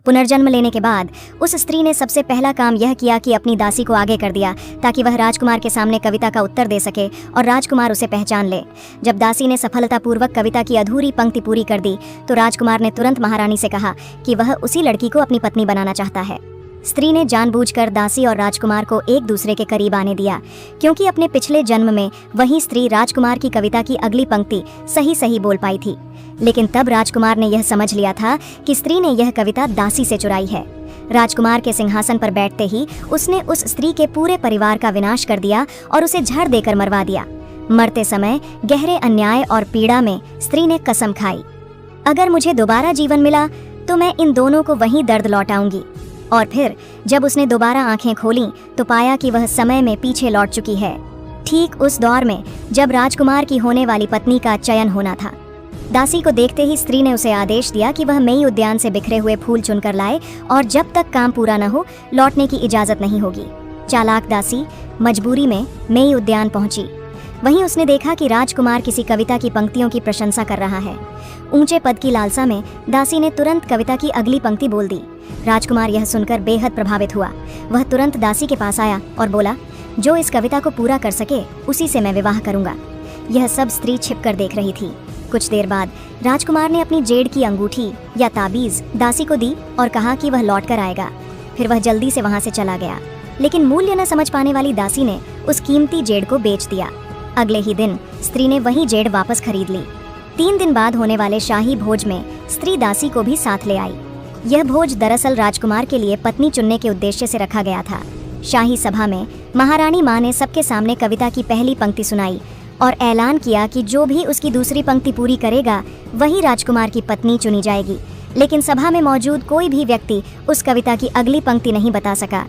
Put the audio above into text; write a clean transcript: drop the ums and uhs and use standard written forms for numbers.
पुनर्जन्म लेने के बाद उस स्त्री ने सबसे पहला काम यह किया कि अपनी दासी को आगे कर दिया ताकि वह राजकुमार के सामने कविता का उत्तर दे सके और राजकुमार उसे पहचान ले। जब दासी ने सफलतापूर्वक कविता की अधूरी पंक्ति पूरी कर दी तो राजकुमार ने तुरंत महारानी से कहा कि वह उसी लड़की को अपनी पत्नी बनाना चाहता है। स्त्री ने जानबूझकर दासी और राजकुमार को एक दूसरे के करीब आने दिया, क्योंकि अपने पिछले जन्म में वही स्त्री राजकुमार की कविता की अगली पंक्ति सही सही बोल पाई थी। लेकिन तब राजकुमार ने यह समझ लिया था कि स्त्री ने यह कविता दासी से चुराई है। राजकुमार के सिंहासन पर बैठते ही उसने उस स्त्री के पूरे परिवार का विनाश कर दिया और उसे झड़ देकर मरवा दिया। मरते समय गहरे अन्याय और पीड़ा में स्त्री ने कसम खाई, अगर मुझे दोबारा जीवन मिला तो मैं इन दोनों को वहीं दर्द लौटाऊंगी। और फिर जब उसने दोबारा आंखें खोलीं तो पाया कि वह समय में पीछे लौट चुकी है, ठीक उस दौर में जब राजकुमार की होने वाली पत्नी का चयन होना था। दासी को देखते ही स्त्री ने उसे आदेश दिया कि वह मई उद्यान से बिखरे हुए फूल चुनकर लाए और जब तक काम पूरा न हो लौटने की इजाजत नहीं होगी। चालाक दासी मजबूरी में मई उद्यान पहुंची। वहीं उसने देखा कि राजकुमार किसी कविता की पंक्तियों की प्रशंसा कर रहा है। ऊंचे पद की लालसा में दासी ने तुरंत कविता की अगली पंक्ति बोल दी। राजकुमार यह सुनकर बेहद प्रभावित हुआ। वह तुरंत दासी के पास आया और बोला, जो इस कविता को पूरा कर सके उसी से मैं विवाह करूंगा। यह सब स्त्री छिपकर देख रही थी। कुछ देर बाद राजकुमार ने अपनी जेड़ की अंगूठी या ताबीज दासी को दी और कहा कि वह लौट कर आएगा। फिर वह जल्दी से वहां से चला गया, लेकिन मूल्य न समझ पाने वाली दासी ने उस कीमती जेड़ को बेच दिया। अगले ही दिन स्त्री ने वही जेड़ वापस खरीद ली। 3 दिन बाद होने वाले शाही भोज में स्त्री दासी को भी साथ ले आई। यह भोज दरअसल राजकुमार के लिए पत्नी चुनने के उद्देश्य से रखा गया था। शाही सभा में महारानी माँ ने सबके सामने कविता की पहली पंक्ति सुनाई और ऐलान किया कि जो भी उसकी दूसरी पंक्ति पूरी करेगा वही राजकुमार की पत्नी चुनी जाएगी। लेकिन सभा में मौजूद कोई भी व्यक्ति उस कविता की अगली पंक्ति नहीं बता सका।